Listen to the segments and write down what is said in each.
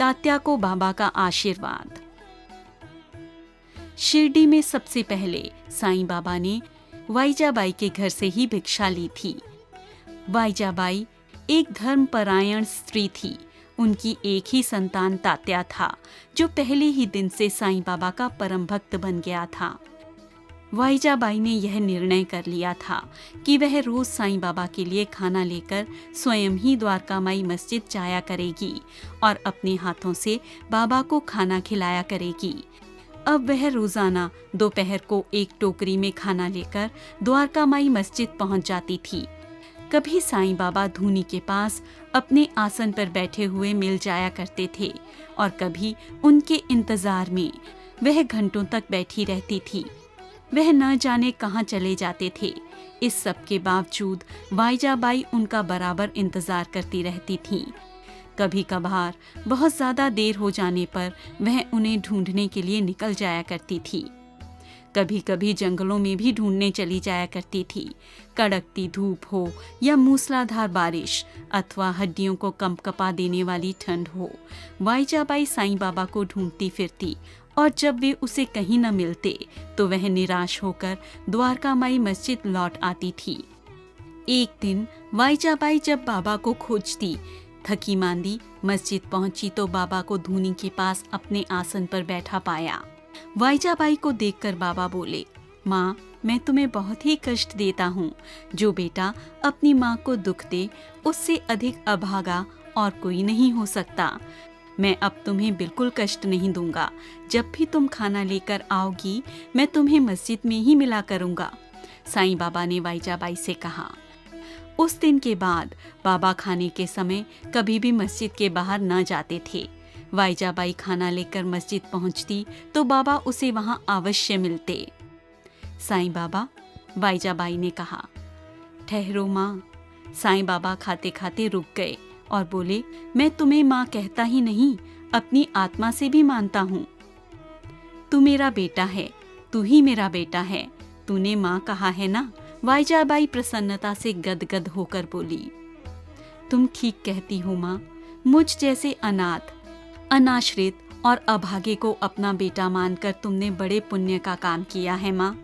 तात्या को बाबा का आशीर्वाद। शिरडी में सबसे पहले साईं बाबा ने वाइजाबाई के घर से ही भिक्षा ली थी। वाइजाबाई एक धर्मपरायण स्त्री थी। उनकी एक ही संतान तात्या था, जो पहले ही दिन से साईं बाबा का परम भक्त बन गया था। वाइजाबाई ने यह निर्णय कर लिया था कि वह रोज साईं बाबा के लिए खाना लेकर स्वयं ही द्वारका माई मस्जिद जाया करेगी और अपने हाथों से बाबा को खाना खिलाया करेगी। अब वह रोजाना दोपहर को एक टोकरी में खाना लेकर द्वारका माई मस्जिद पहुंच जाती थी। कभी साईं बाबा धूनी के पास अपने आसन पर बैठे हुए मिल जाया करते थे और कभी उनके इंतजार में वह घंटों तक बैठी रहती थी। वह न जाने कहाँ चले जाते थे। इस सब के बावजूद वाइजाबाई उनका बराबर इंतजार करती रहती थी। कभी कभार बहुत ज्यादा देर हो जाने पर वह उन्हें ढूंढने के लिए निकल जाया करती थी। कभी कभी जंगलों में भी ढूंढने चली जाया करती थी। कड़कती धूप हो या मूसलाधार बारिश अथवा हड्डियों को कंपकपा देने वाली ठंड हो, वाइजाबाई साईं बाबा को ढूंढती फिरती और जब वे उसे कहीं न मिलते तो वह निराश होकर द्वारका माई मस्जिद लौट आती थी। एक दिन वाइजाबाई जब बाबा को खोजती थकी मांदी मस्जिद पहुंची तो बाबा को धूनी के पास अपने आसन पर बैठा पाया। वाइजाबाई को देखकर बाबा बोले, माँ, मैं तुम्हें बहुत ही कष्ट देता हूँ। जो बेटा अपनी माँ को दुख दे उससे अधिक अभागा और कोई नहीं हो सकता। मैं अब तुम्हें बिल्कुल कष्ट नहीं दूंगा। जब भी तुम खाना लेकर आओगी मैं तुम्हें मस्जिद में ही मिला करूंगा, साईं बाबा ने वाइजाबाई से कहा। उस दिन के बाद बाबा खाने के समय कभी भी मस्जिद के बाहर न जाते थे। वाइजाबाई खाना लेकर मस्जिद पहुंचती तो बाबा उसे वहां अवश्य मिलते। साईं बाबा, वाइजाबाई ने कहा। ठहरो माँ। साईं बाबा खाते खाते रुक गए और बोले, मैं तुम्हें माँ कहता ही नहीं, अपनी आत्मा से भी मानता हूँ। तू मेरा बेटा है, तू ही मेरा बेटा है, तूने माँ कहा है ना। वाइजाबाई प्रसन्नता से गदगद होकर बोली, तुम ठीक कहती हो माँ। मुझ जैसे अनाथ, अनाश्रित और अभागे को अपना बेटा मानकर तुमने बड़े पुण्य का काम किया है माँ।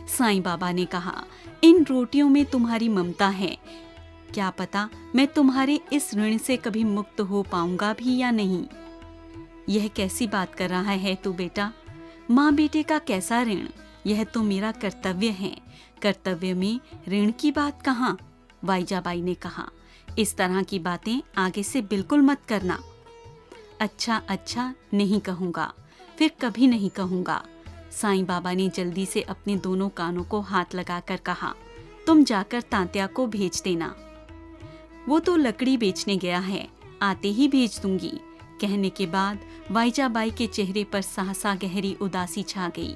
साईं बाबा ने कहा, इन रोटियों में तुम्हारी ममता है। क्या पता मैं तुम्हारे इस ऋण से कभी मुक्त हो पाऊंगा भी या नहीं। यह कैसी बात कर रहा है तू बेटा? माँ बेटे का कैसा ऋण? यह तो मेरा कर्तव्य है। कर्तव्य में ऋण की बात कहाँ? वाइजाबाई ने कहा, इस तरह की बातें आगे से बिल्कुल मत करना। अच्छा अच्छा, नहीं कहूँगा, फिर कभी नहीं कहूँगा। साईं बाबा ने जल्दी से अपने दोनों कानों को हाथ लगाकर कहा, तुम जाकर तात्या को भेज देना। वो तो लकड़ी बेचने गया है, आते ही भेज दूंगी। कहने के बाद वाइजाबाई के चेहरे पर सहसा गहरी उदासी छा गई।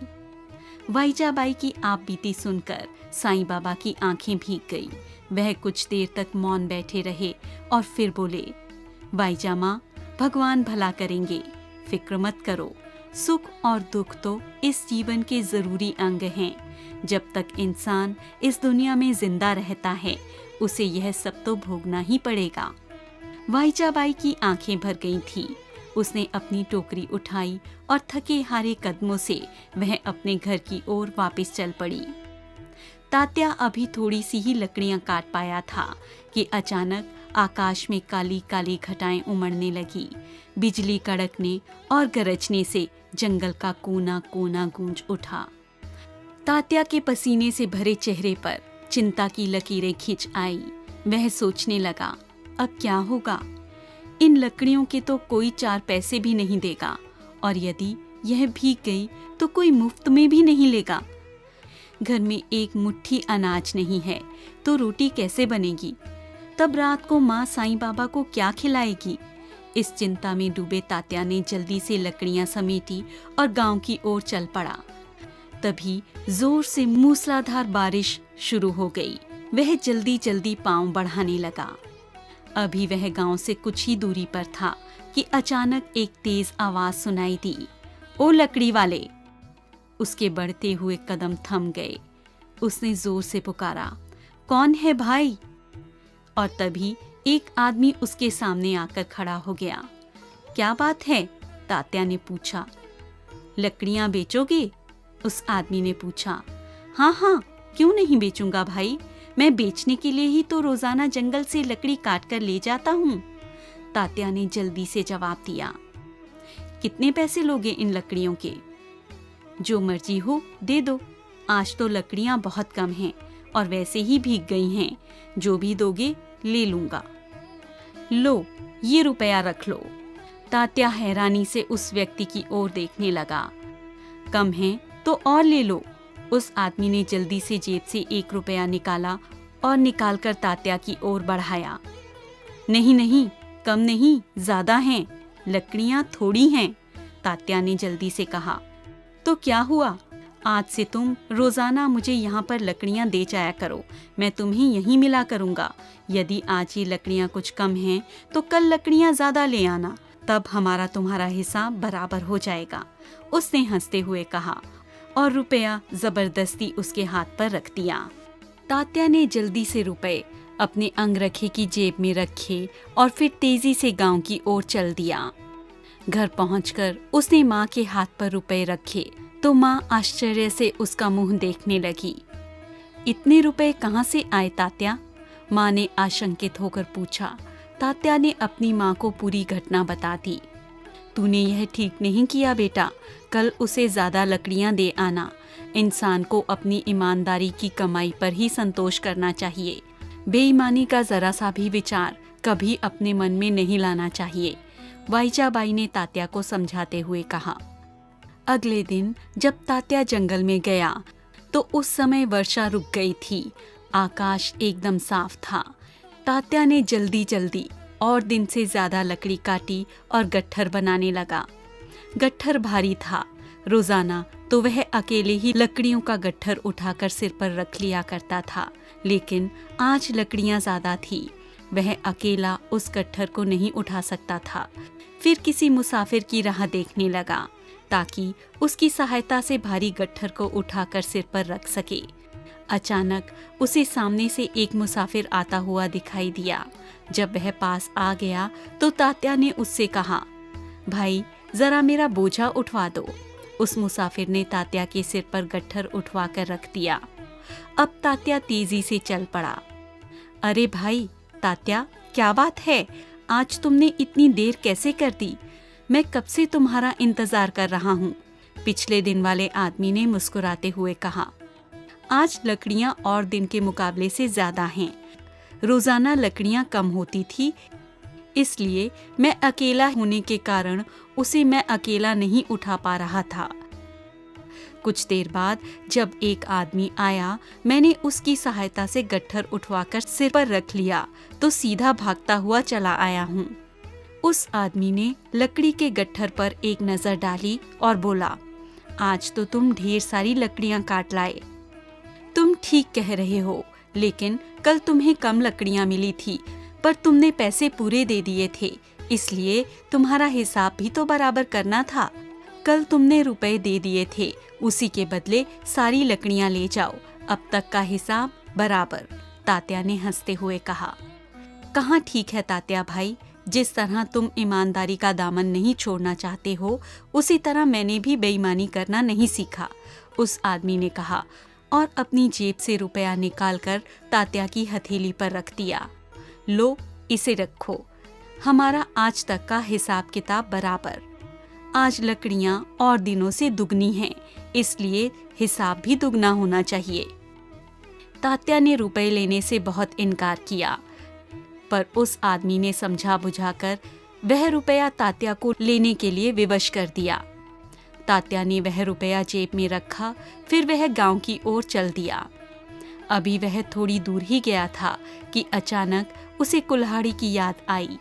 वाइजाबाई की आप बीती सुनकर साईं बाबा की आंखें भीग गई। वह कुछ देर तक मौन बैठे रहे और फिर बोले, वाइजा माँ, भगवान भला करेंगे, फिक्र मत करो। सुख और दुख तो इस जीवन के जरूरी अंग हैं। जब तक इंसान इस दुनिया में जिंदा रहता है उसे यह सब तो भोगना ही पड़ेगा। वाइजाबाई की आंखें भर गई थीं। उसने अपनी टोकरी उठाई और थके हारे कदमों से वह अपने घर की ओर वापस चल पड़ी। तात्या अभी थोड़ी सी ही लकड़ियां काट पाया था कि अचानक आकाश में काली काली घटाएं उमड़ने लगी। बिजली कड़कने और गरजने से जंगल का कोना कोना गूंज उठा। तात्या के पसीने से भरे चेहरे पर चिंता की लकीरें खिंच आई। वह सोचने लगा, अब क्या होगा? इन लकड़ियों के तो कोई 4 पैसे भी नहीं देगा और यदि यह भीग गई तो कोई मुफ्त में भी नहीं लेगा। घर में एक मुट्ठी अनाज नहीं है तो रोटी कैसे बनेगी? तब रात को माँ साईं बाबा को क्या खिलाएगी? इस चिंता में डूबे तात्या ने जल्दी से लकड़ियां समेटी और गांव की ओर चल पड़ा। तभी जोर से मूसलाधार बारिश शुरू हो गई। वह जल्दी जल्दी पांव बढ़ाने लगा। अभी वह गांव से कुछ ही दूरी पर था कि अचानक एक तेज आवाज सुनाई दी, ओ लकड़ी वाले! उसके बढ़ते हुए कदम थम गए। उसने जोर से पुकारा, कौन है भाई? और तभी एक आदमी उसके सामने आकर खड़ा हो गया। क्या बात है? तात्या ने पूछा। लकड़ियां बेचोगे? उस आदमी ने पूछा। हाँ हाँ, क्यों नहीं बेचूंगा भाई, मैं बेचने के लिए ही तो रोजाना जंगल से लकड़ी काट कर ले जाता हूँ, तात्या ने जल्दी से जवाब दिया। कितने पैसे लोगे इन लकड़ियों के? जो मर्जी हो दे दो, आज तो लकड़ियां बहुत कम हैं और वैसे ही भीग गई हैं, जो भी दोगे ले लूंगा। लो, ये रुपया रख लो। तात्या हैरानी से उस व्यक्ति की ओर देखने लगा। कम है तो और ले लो। उस आदमी ने जल्दी से जेब से 1 रुपया निकाला और निकालकर तात्या की ओर बढ़ाया। नहीं नहीं, कम नहीं, ज्यादा हैं, लकड़ियां थोड़ी हैं, तात्या ने जल्दी से कहा। तो क्या हुआ, आज से तुम रोजाना मुझे यहाँ पर लकड़ियाँ दे जाया करो, मैं तुम्हें यहीं मिला करूँगा। यदि आज ये लकड़ियाँ कुछ कम हैं तो कल लकड़ियाँ ज्यादा ले आना, तब हमारा तुम्हारा हिसाब बराबर हो जाएगा, उसने हंसते हुए कहा और रुपया जबरदस्ती उसके हाथ पर रख दिया। तात्या ने जल्दी से रुपए अपने अंगरखे की जेब में रखे और फिर तेजी से गांव की ओर चल दिया। घर पहुंचकर उसने माँ के हाथ पर रुपए रखे तो माँ आश्चर्य से उसका मुंह देखने लगी। इतने रुपए कहाँ से आए तात्या? माँ ने आशंकित होकर पूछा। तात्या ने अपनी माँ को पूरी घटना बता दी। तूने यह ठीक नहीं किया बेटा, कल उसे ज्यादा लकड़ियाँ दे आना। इंसान को अपनी ईमानदारी की कमाई पर ही संतोष करना चाहिए। बेईमानी का जरा सा भी विचार कभी अपने मन में नहीं लाना चाहिए, वाइजाबाई ने तात्या को समझाते हुए कहा। अगले दिन जब तात्या जंगल में गया तो उस समय वर्षा रुक गई थी, आकाश एकदम साफ था। तात्या ने जल्दी जल्दी और दिन से ज्यादा लकड़ी काटी और गट्ठर बनाने लगा। गट्ठर भारी था, रोजाना तो वह अकेले ही लकड़ियों का गट्ठर उठाकर सिर पर रख लिया करता था, लेकिन आज लकड़ियां ज्यादा थी, वह अकेला उस गट्ठर को नहीं उठा सकता था। फिर किसी मुसाफिर की राह देखने लगा ताकि उसकी सहायता से भारी गट्ठर को उठाकर सिर पर रख सके। अचानक उसे सामने से एक मुसाफिर आता हुआ दिखाई दिया। जब वह पास आ गया तो तात्या ने उससे कहा, भाई जरा मेरा बोझा उठवा दो। उस मुसाफिर ने तात्या के सिर पर गट्ठर उठवा कर रख दिया। अब तात्या तेजी से चल पड़ा। अरे भाई तात्या, क्या बात है, आज तुमने इतनी देर कैसे कर दी? मैं कब से तुम्हारा इंतजार कर रहा हूँ, पिछले दिन वाले आदमी ने मुस्कुराते हुए कहा। आज लकड़ियाँ और दिन के मुकाबले से ज्यादा हैं। रोजाना लकड़ियाँ कम होती थी, इसलिए मैं अकेला होने के कारण उसे मैं अकेला नहीं उठा पा रहा था। कुछ देर बाद जब एक आदमी आया, मैंने उसकी सहायता से गट्ठर उठवाकर सिर पर रख लिया तो सीधा भागता हुआ चला आया हूँ। उस आदमी ने लकड़ी के गट्ठर पर एक नजर डाली और बोला, आज तो तुम ढेर सारी लकड़ियाँ काट लाए। तुम ठीक कह रहे हो, लेकिन कल तुम्हें कम लकड़ियाँ मिली थी, पर तुमने पैसे पूरे दे दिए थे, इसलिए तुम्हारा हिसाब भी तो बराबर करना था। कल तुमने रुपए दे दिए थे, उसी के बदले सारी लकड़ियाँ ले जाओ, अब तक का हिसाब बराबर, तात्या ने हंसते हुए कहा। कहाँ ठीक है तात्या भाई, जिस तरह तुम ईमानदारी का दामन नहीं छोड़ना चाहते हो, उसी तरह मैंने भी बेईमानी करना नहीं सीखा, उस आदमी ने कहा और अपनी जेब से रुपया निकालकर तात्या की हथेली पर रख दिया। लो, इसे रखो, हमारा आज तक का हिसाब किताब बराबर। आज लकड़ियाँ और दिनों से दुगनी हैं, इसलिए हिसाब भी दुगना होना चाहिए। तात्या ने रुपए लेने से बहुत इनकार किया, पर उस आदमी ने समझा बुझाकर वह रुपया तात्या को लेने के लिए विवश कर दिया। तात्या ने वह रुपया जेब में रखा, फिर वह गांव की ओर चल दिया। अभी वह थोड़ी दूर ही गया था कि अचानक उसे कुल्हाड़ी की याद आई।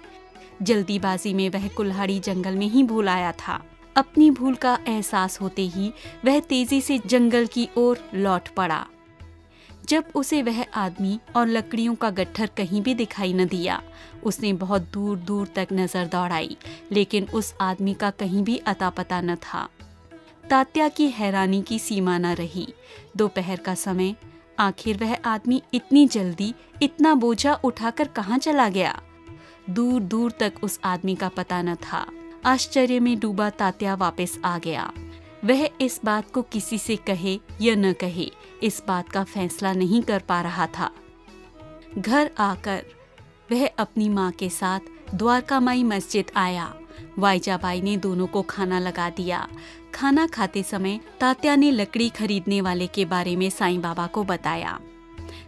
जल्दीबाजी में वह कुल्हाड़ी जंगल में ही भूल आया था। अपनी भूल का एहसास होते ही वह तेजी से जंगल की ओर लौट पड़ा। जब उसे वह आदमी और लकड़ियों का गट्ठर कहीं भी दिखाई न दिया, उसने बहुत दूर दूर तक नजर दौड़ाई, लेकिन उस आदमी का कहीं भी अता पता न था। तात्या की हैरानी की सीमा न रही। दोपहर का समय, आखिर वह आदमी इतनी जल्दी इतना बोझा उठाकर कहाँ चला गया? दूर दूर तक उस आदमी का पता न था। आश्चर्य में डूबा तात्या वापस आ गया। वह इस बात को किसी से कहे या न कहे, इस बात का फैसला नहीं कर पा रहा था। घर आकर वह अपनी माँ के साथ द्वारकामाई मस्जिद आया। वाइजाबाई ने दोनों को खाना लगा दिया। खाना खाते समय तात्या ने लकड़ी खरीदने वाले के बारे में साईं बाबा को बताया।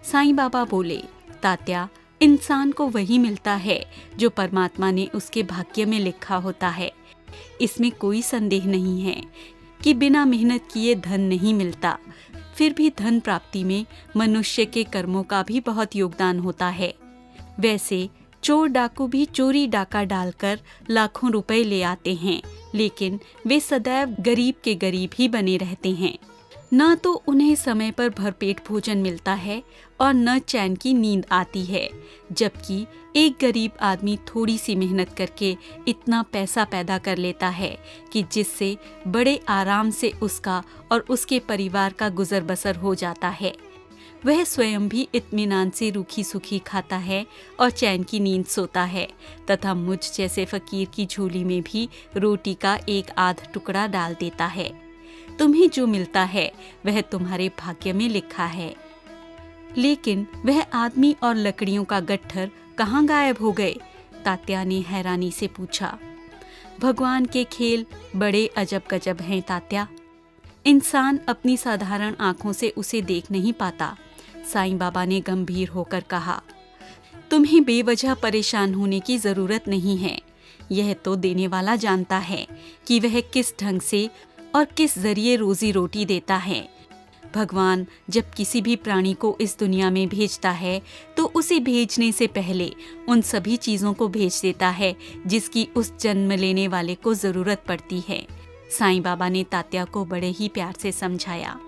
साईं बाबा बोले, तात्या, इंसान को वही मिलता है जो परमात्मा ने उसके भाग्य में लिखा होता है। इसमें कोई संदेह नहीं है कि बिना मेहनत किए धन नहीं मिलता। फिर भी धन प्राप्ति में मनुष्य के कर्मों का भी बहुत योगदान होता है। वैसे चोर डाकू भी चोरी डाका डालकर लाखों रुपए ले आते हैं, लेकिन वे सदैव गरीब के गरीब ही बने रहते हैं। न तो उन्हें समय पर भरपेट भोजन मिलता है और न चैन की नींद आती है, जबकि एक गरीब आदमी थोड़ी सी मेहनत करके इतना पैसा पैदा कर लेता है कि जिससे बड़े आराम से उसका और उसके परिवार का गुजर बसर हो जाता है। वह स्वयं भी इत्मीनान से रूखी सूखी खाता है और चैन की नींद सोता है तथा मुझ जैसे फकीर की झोली में भी रोटी का एक आध टुकड़ा डाल देता है। तुम्हें जो मिलता है वह तुम्हारे भाग्य में लिखा है। लेकिन वह आदमी और लकड़ियों का गट्ठर कहाँ गायब हो गए? तात्या ने हैरानी से पूछा। भगवान के खेल बड़े अजब गजब हैं तात्या। इंसान अपनी साधारण आंखों से उसे देख नहीं पाता। साईं बाबा ने गंभीर होकर कहा, तुम्हें बेवजह परेशान होने की जरूरत नहीं है। यह तो देने वाला जानता है कि वह किस ढंग से और किस जरिए रोजी रोटी देता है। भगवान जब किसी भी प्राणी को इस दुनिया में भेजता है तो उसे भेजने से पहले उन सभी चीजों को भेज देता है जिसकी उस जन्म लेने वाले को जरूरत पड़ती है। साईं बाबा ने तात्या को बड़े ही प्यार से समझाया।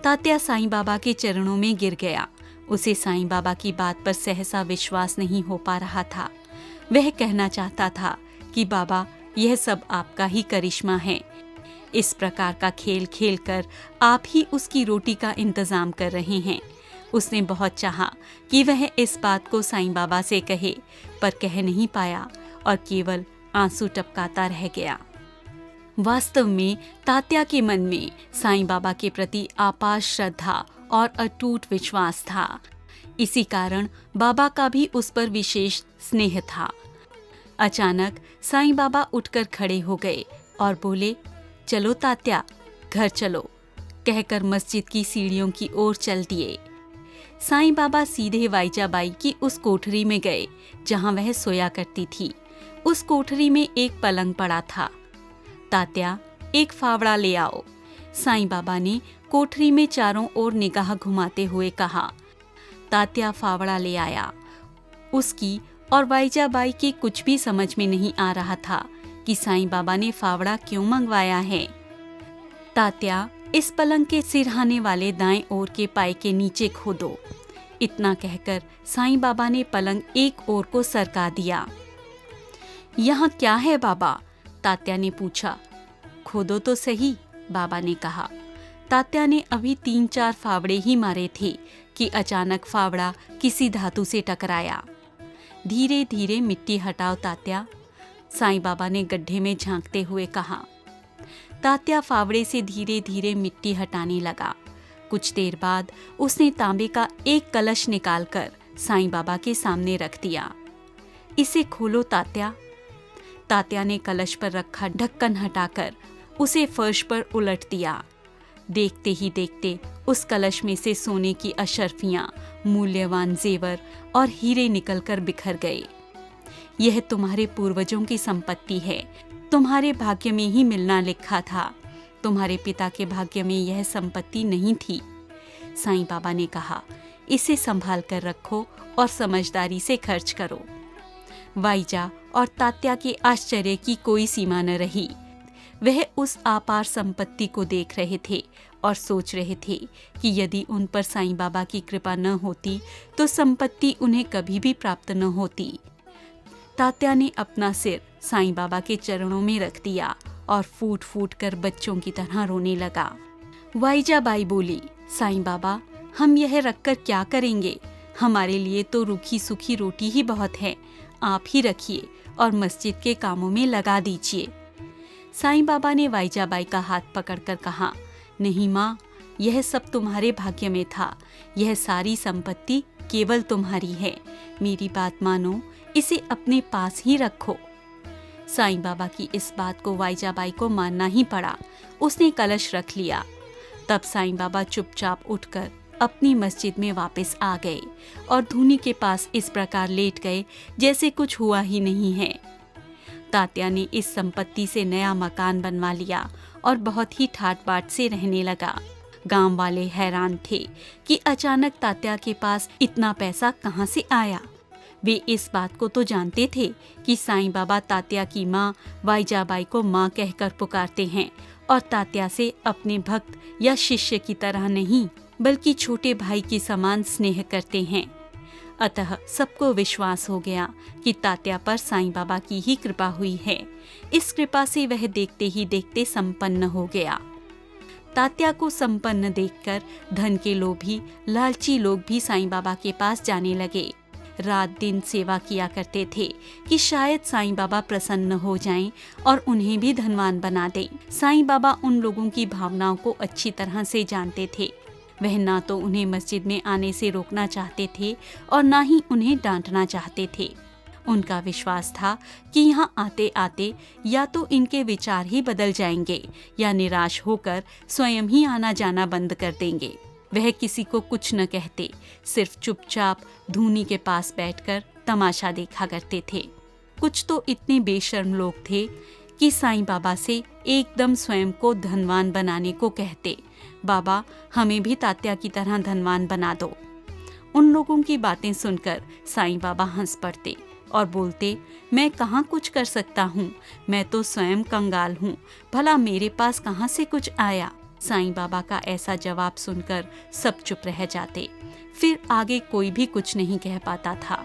तात्या साईं बाबा के चरणों में गिर गया। उसे साईं बाबा की बात पर सहसा विश्वास नहीं हो पा रहा था। वह कहना चाहता था कि बाबा, यह सब आपका ही करिश्मा है। इस प्रकार का खेल खेल कर आप ही उसकी रोटी का इंतजाम कर रहे हैं। उसने बहुत चाहा कि वह इस बात को साईं बाबा से कहे, पर कह नहीं पाया और केवल आंसू टपकाता रह गया। वास्तव में तात्या के मन में साईं बाबा के प्रति अपार श्रद्धा और अटूट विश्वास था। इसी कारण बाबा का भी उस पर विशेष स्नेह था। अचानक साईं बाबा उठकर खड़े हो गए और बोले, चलो तात्या, घर चलो, कहकर मस्जिद की सीढ़ियों की ओर चल दिए। साईं बाबा सीधे वाइजाबाई की उस कोठरी में गए जहां वह सोया करती थी। उस कोठरी में एक पलंग पड़ा था। तात्या, एक फावड़ा ले आओ। साईं बाबा ने कोठरी में चारों ओर निगाह घुमाते हुए कहा। तात्या फावड़ा ले आया। उसकी और वाइजाबाई के कुछ भी समझ में नहीं आ रहा था कि साईं बाबा ने फावड़ा क्यों मंगवाया है। तात्या, इस पलंग के सिरहाने वाले दाएं ओर के पाए के नीचे खोदो। इतना कहकर साईं बाबा ने पलंग एक ओर को सरका दिया। यहाँ क्या है बाबा? तात्या ने पूछा। खोदो तो सही, बाबा ने कहा। तात्या ने अभी 3-4 फावड़े ही मारे थे कि अचानक फावड़ा किसी धातु से टकराया। धीरे धीरे मिट्टी हटाओ तात्या, साईं बाबा ने गड्ढे में झांकते हुए कहा। तात्या फावड़े से धीरे धीरे मिट्टी हटाने लगा। कुछ देर बाद उसने तांबे का एक कलश निकालकर साईं बाबा के सामने रख दिया। इसे खोलो तात्या। तात्या ने कलश पर रखा ढक्कन हटाकर उसे फर्श पर उलट दिया। देखते ही देखते उस कलश में से सोने की अशर्फियां, मूल्यवान जेवर और हीरे निकलकर बिखर गए। यह तुम्हारे पूर्वजों की संपत्ति है। तुम्हारे भाग्य में ही मिलना लिखा था। तुम्हारे पिता के भाग्य में यह संपत्ति नहीं थी। साईं बाबा ने कहा, इसे संभाल कर रखो और समझदारी से खर्च करो। वाइजा और तात्या के आश्चर्य की कोई सीमा न रही। वह उस अपार संपत्ति को देख रहे थे और सोच रहे थे कि यदि उन पर साईं बाबा की कृपा न होती तो संपत्ति उन्हें कभी भी प्राप्त न होती। तात्या ने अपना सिर साईं बाबा के चरणों में रख दिया और फूट फूट कर बच्चों की तरह रोने लगा। वाइजाबाई बोली, साईं बाबा, हम यह रखकर क्या करेंगे? हमारे लिए तो रूखी सूखी रोटी ही बहुत है। आप ही रखिए और मस्जिद के कामों में लगा दीजिए। साईं बाबा ने वाइजाबाई का हाथ पकड़कर कहा, नहीं माँ, यह सब तुम्हारे भाग्य में था। यह सारी संपत्ति केवल तुम्हारी है। मेरी बात मानो, इसे अपने पास ही रखो। साईं बाबा की इस बात को वाइजाबाई को मानना ही पड़ा। उसने कलश रख लिया। तब साईं बाबा चुपचाप उठकर अपनी मस्जिद में वापस आ गए और धूनी के पास इस प्रकार लेट गए जैसे कुछ हुआ ही नहीं है। तात्या ने इस संपत्ति से नया मकान बनवा लिया और बहुत ही ठाट बाट से रहने लगा। गांव वाले हैरान थे कि अचानक तात्या के पास इतना पैसा कहाँ से आया। वे इस बात को तो जानते थे कि साईं बाबा तात्या की माँ वाइजाबाई को माँ कहकर पुकारते हैं और तात्या से अपने भक्त या शिष्य की तरह नहीं बल्कि छोटे भाई की समान स्नेह करते हैं। अतः सबको विश्वास हो गया कि तात्या पर साईं बाबा की ही कृपा हुई है। इस कृपा से वह देखते ही देखते संपन्न हो गया। तात्या को संपन्न देखकर धन के लोभी लालची लोग भी साईं बाबा के पास जाने लगे। रात दिन सेवा किया करते थे कि शायद साईं बाबा प्रसन्न हो जाएं और उन्हें भी धनवान बना दें। साईं बाबा उन लोगों की भावनाओं को अच्छी तरह से जानते थे। वह ना तो उन्हें मस्जिद में आने से रोकना चाहते थे और ना ही उन्हें डांटना चाहते थे। उनका विश्वास था कि यहाँ आते आते या तो इनके विचार ही बदल जाएंगे या निराश होकर स्वयं ही आना जाना बंद कर देंगे। वह किसी को कुछ न कहते, सिर्फ चुपचाप धूनी के पास बैठकर तमाशा देखा करते थे। कुछ तो इतने बेशर्म लोग थे कि साईं बाबा से एकदम स्वयं को धनवान बनाने को कहते, बाबा हमें भी तात्या की तरह धनवान बना दो। उन लोगों की बातें सुनकर साईं बाबा हंस पड़ते और बोलते, मैं कहाँ कुछ कर सकता हूँ, मैं तो स्वयं कंगाल हूँ, भला मेरे पास कहाँ से कुछ आया। साईं बाबा का ऐसा जवाब सुनकर सब चुप रह जाते। फिर आगे कोई भी कुछ नहीं कह पाता था।